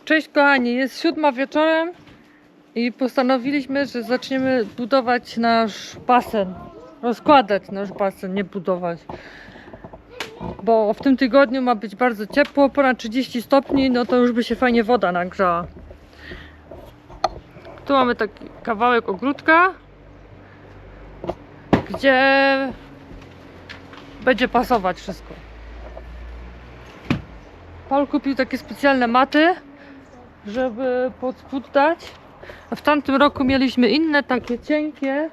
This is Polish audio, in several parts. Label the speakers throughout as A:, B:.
A: Cześć kochani, jest 7 wieczorem i postanowiliśmy, że zaczniemy budować nasz basen. Rozkładać nasz basen, nie budować. Bo w tym tygodniu ma być bardzo ciepło, ponad 30 stopni, no to już by się fajnie woda nagrzała. Tu mamy taki kawałek ogródka, gdzie będzie pasować wszystko. Paul kupił takie specjalne maty, żeby pod spód dać. A w tamtym roku mieliśmy inne, takie cienkie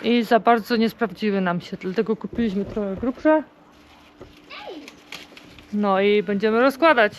A: i za bardzo nie sprawdziły nam się, dlatego kupiliśmy trochę grubsze. No i będziemy rozkładać.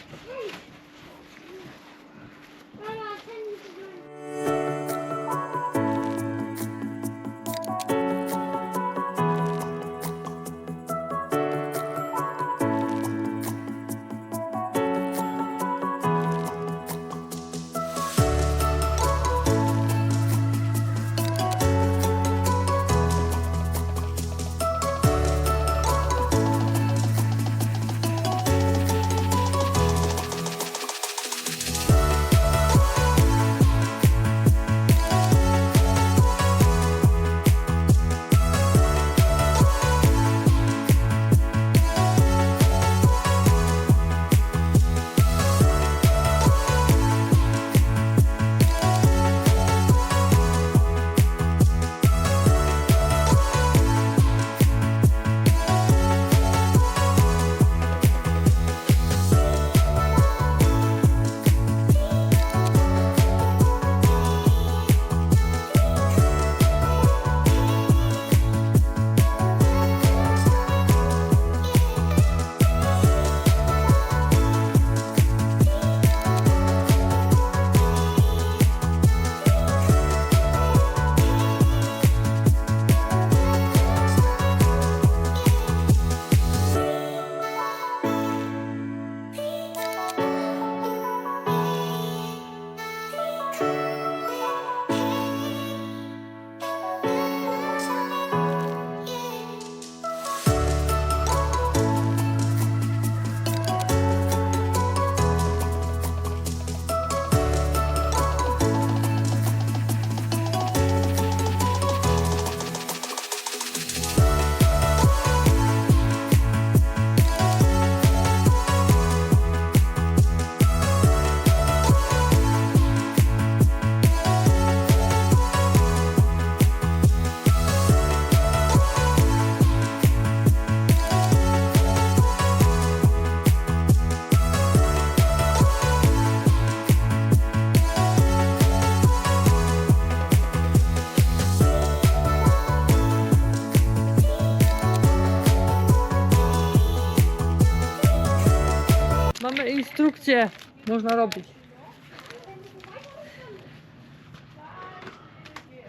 A: Mamy instrukcję, można robić.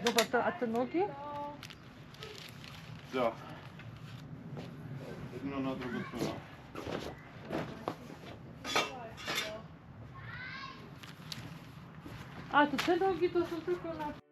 A: Zobacz, a te nogi?
B: Co? Jedno na drugą stronę.
A: A, to te nogi to są tylko na...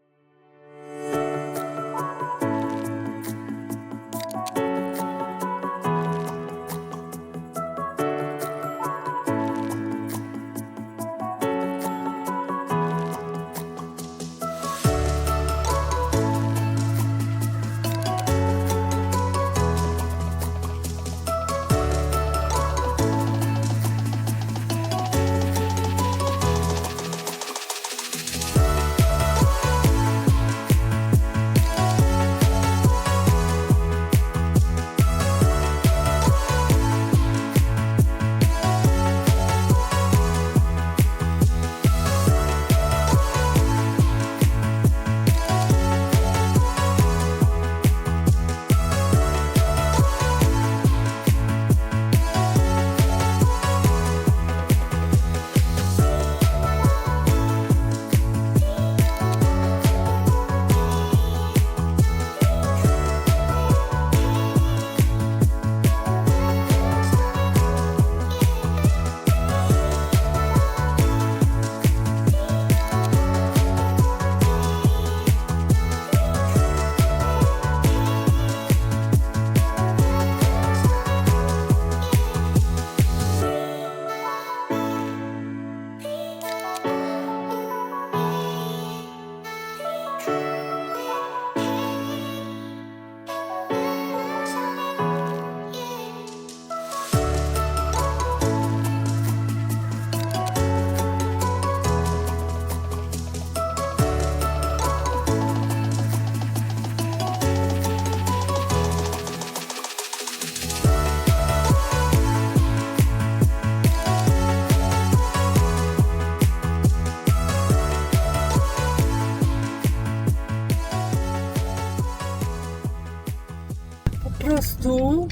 A: prostu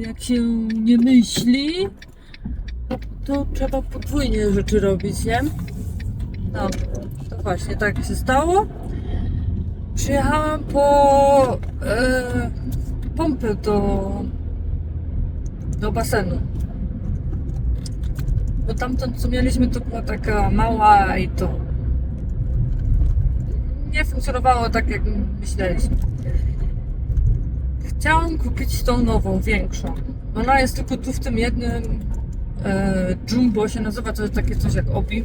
A: jak się nie myśli, to trzeba podwójnie rzeczy robić, nie? No, to właśnie tak się stało. Przyjechałam po pompę do basenu. Bo tamtąd co mieliśmy to była taka mała i to nie funkcjonowało tak jak myśleliśmy. Chciałam kupić tą nową, większą. Ona jest tylko tu w tym jednym Jumbo się nazywa, to jest takie coś jak Obi.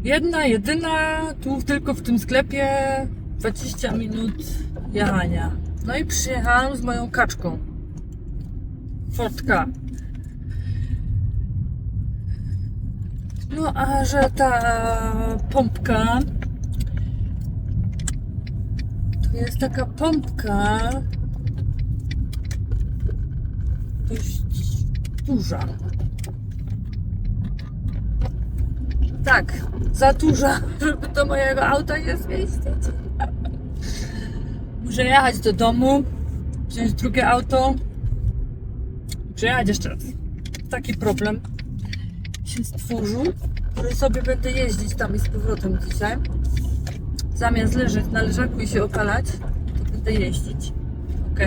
A: Jedna, jedyna, tu tylko w tym sklepie 20 minut jechania. No i przyjechałam z moją kaczką. Fortka. No a że ta pompka to jest taka pompka dość duża. Tak, za duża, żeby do mojego auta nie zmieścić. Muszę jechać do domu, wziąć drugie auto, przyjechać jeszcze raz. Taki problem się stworzył, który sobie będę jeździć tam i z powrotem dzisiaj. Zamiast leżeć na leżaku i się opalać, to będę jeździć. Ok.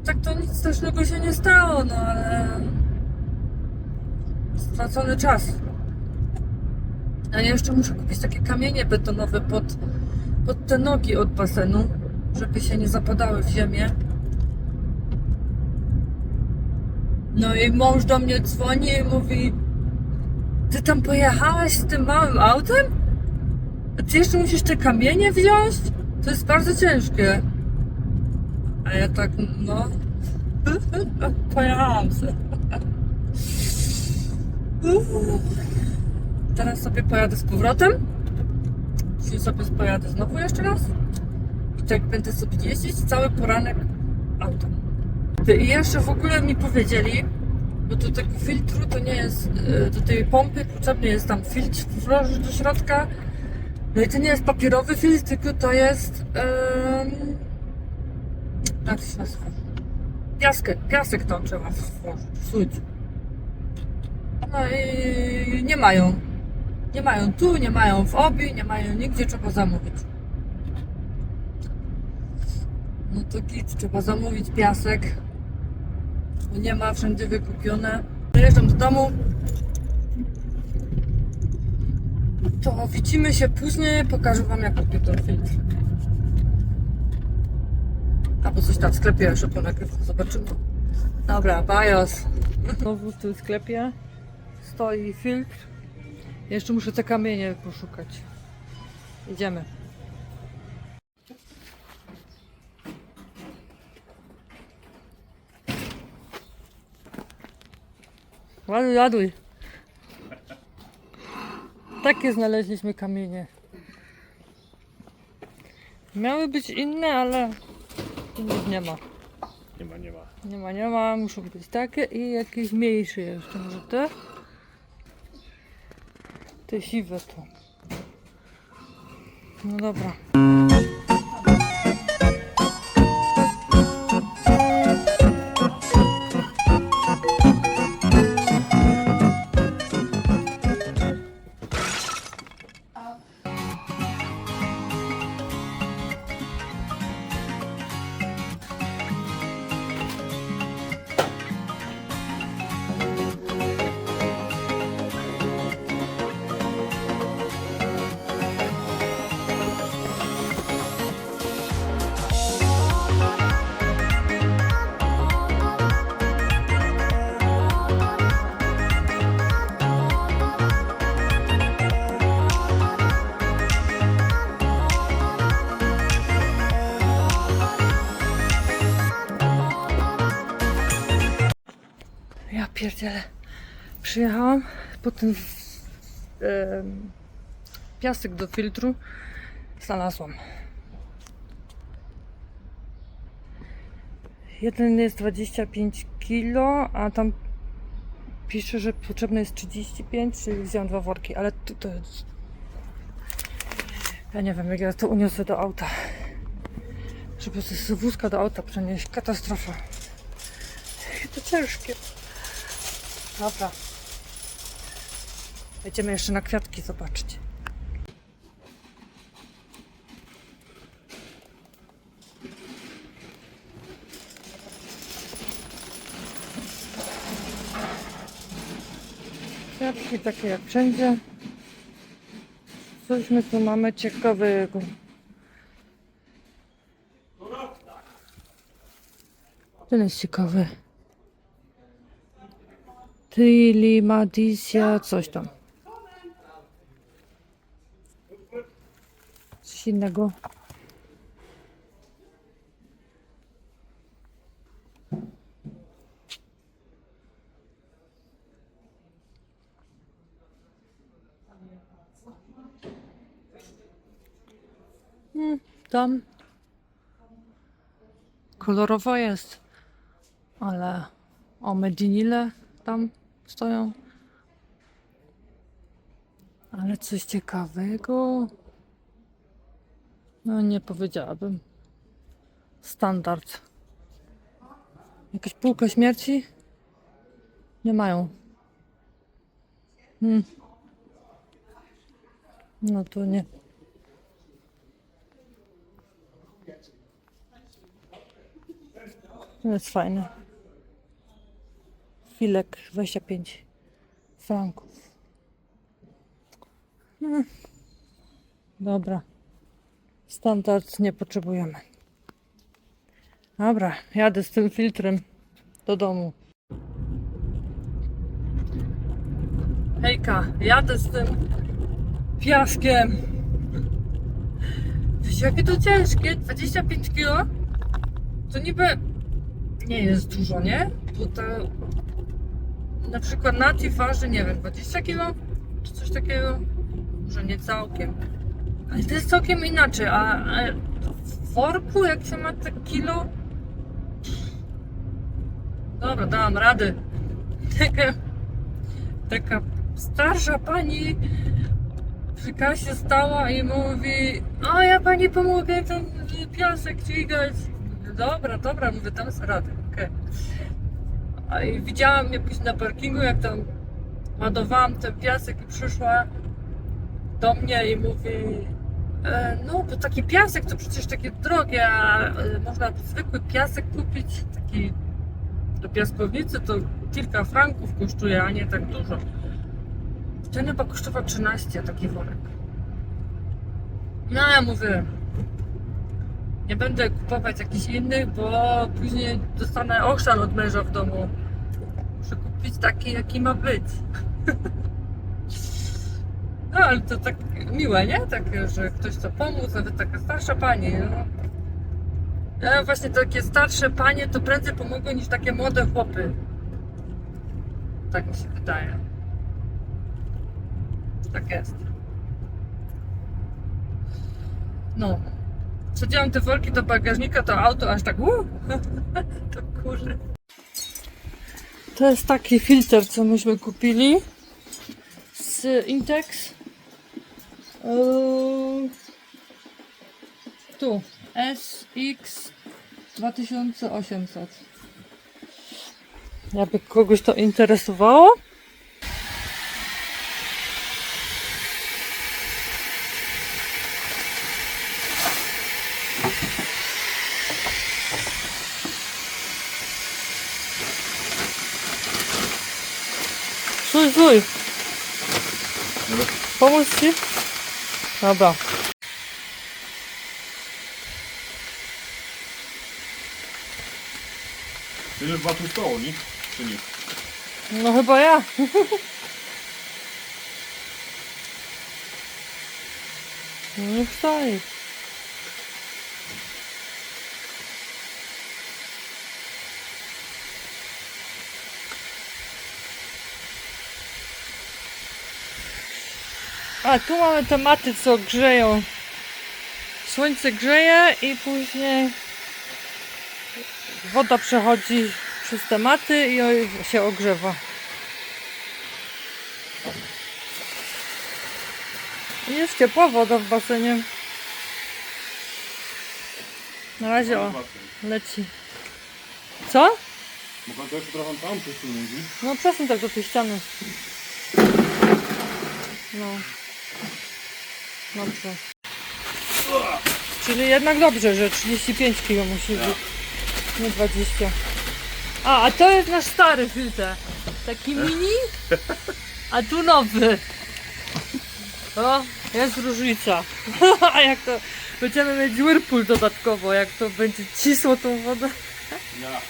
A: Tak to nic strasznego się nie stało, no ale stracony czas. A ja jeszcze muszę kupić takie kamienie betonowe pod te nogi od basenu, żeby się nie zapadały w ziemię. No i mąż do mnie dzwoni i mówi: ty tam pojechałaś z tym małym autem? A ty jeszcze musisz te kamienie wziąć? To jest bardzo ciężkie. A ja tak, no pojechałam se. Teraz sobie pojadę z powrotem. Dzisiaj sobie pojadę znowu jeszcze raz. I tak będę sobie jeździć cały poranek autem. I jeszcze w ogóle mi powiedzieli, bo do tego filtru to nie jest, do tej pompy potrzebny jest tam filtr włożyć do środka. No i to nie jest papierowy filtr, tylko to jest jak to się nazywa? Piasek tam trzeba wsuć. No i nie mają. Nie mają tu, nie mają w Obi, nie mają nigdzie, trzeba zamówić. No to git, trzeba zamówić piasek. Bo nie ma wszędzie wykupione. Dojeżdżam do domu. To widzimy się później, pokażę wam jak kupię ten filtr. Albo coś tam w sklepie jeszcze ponagrywam, zobaczymy. Dobra, bajos. Znowu w tym sklepie stoi filtr. Jeszcze muszę te kamienie poszukać. Idziemy. Ładuj, ładuj. Takie znaleźliśmy kamienie. Miały być inne, ale nic nie ma. Nie ma. Muszą być takie i jakieś mniejsze jeszcze. Może te? Te siwe to. No dobra. Ja pierdzielę. Przyjechałam po ten piasek do filtru. Znalazłam. Jeden jest 25 kg, a tam pisze, że potrzebne jest 35, czyli wziąłem 2 worki, ale to jest... Ja nie wiem, jak ja to uniosę do auta. Żeby z wózka do auta przenieść. Katastrofa. To ciężkie. Dobra. Będziemy jeszcze na kwiatki zobaczyć. Kwiatki takie jak wszędzie. Coś my tu mamy ciekawego. Ten jest ciekawy. Trilimadicia, coś tam. Coś innego. Tam kolorowo jest, ale omedinile tam stoją. Ale coś ciekawego? No nie powiedziałabym. Standard. Jakaś półka śmierci? Nie mają. No to nie. To jest fajne. Filek 25 franków. Dobra. Standard nie potrzebujemy. Dobra, jadę z tym filtrem do domu. Hejka, jadę z tym piaskiem. Wiecie, jakie to ciężkie? 25 kg? To niby nie jest dużo, nie? Bo to na przykład Nati waży, nie wiem, 20 kg? Czy coś takiego? Może nie całkiem. Ale to jest całkiem inaczej, a w worku jak się ma te kilo? Dobra, dałam rady. Taka starsza pani przy kasie stała i mówi: o, ja pani pomogę ten piasek dźwigać. Dobra, mówię, tam jest rady, okej. A i widziałam mnie później na parkingu, jak tam ładowałam ten piasek i przyszła do mnie i mówi: no, bo taki piasek to przecież takie drogie, a można zwykły piasek kupić, taki do piaskownicy to kilka franków kosztuje, a nie tak dużo. Ten chyba kosztował 13 taki worek. No ja mówię, nie będę kupować jakichś innych, bo później dostanę ochrzan od męża w domu. Muszę kupić taki, jaki ma być. No ale to tak miłe, nie? Takie, że ktoś chce pomóc, nawet taka starsza pani. No. Ja właśnie takie starsze panie to prędzej pomogą niż takie młode chłopy. Tak mi się wydaje. Tak jest. No. Wsadziłam te worki do bagażnika, to auto aż tak to kurde. To jest taki filtr, co myśmy kupili z Intex. Tu SX 2800. Jakby kogoś to interesowało. Zuj. Pomóc ci? Dobra.
B: Ty już dwa tu stoło, nie? Czy nie?
A: No chyba ja. No nie wstaje. A tu mamy tematy, co grzeją. Słońce grzeje i później woda przechodzi przez tematy i się ogrzewa. Jest ciepła woda w basenie. Na razie o, leci. Co?
B: Mogę to jeszcze trochę tam przesunąć, nie?
A: No przesuń tak do tej ściany. No. Dobrze. Czyli jednak dobrze, że 35 kg musi być. Nie 20. A to jest nasz stary filtr. Taki mini, a tu nowy. O, jest różnica. A jak to będziemy mieć Whirlpool dodatkowo, jak to będzie cisło tą wodę.
B: Ja.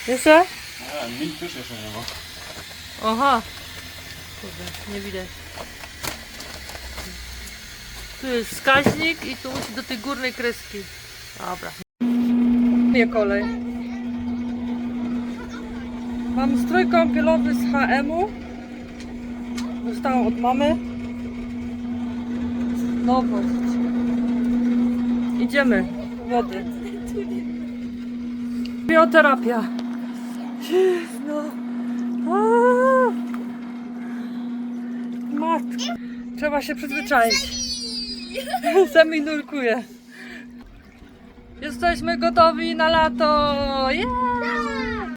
A: Jeszcze?
B: Nie, nikt też jeszcze nie ma.
A: Aha. Kurde, nie widać. Tu jest wskaźnik i tu musi do tej górnej kreski. Dobra. Nie kolej. Mam strój kąpielowy z HM-u. Dostałam od mamy. Nowość. Idziemy. Wody. Bioterapia. No. Matko. Trzeba się przyzwyczaić. Sami nurkuje. Jesteśmy gotowi na lato. Yeah!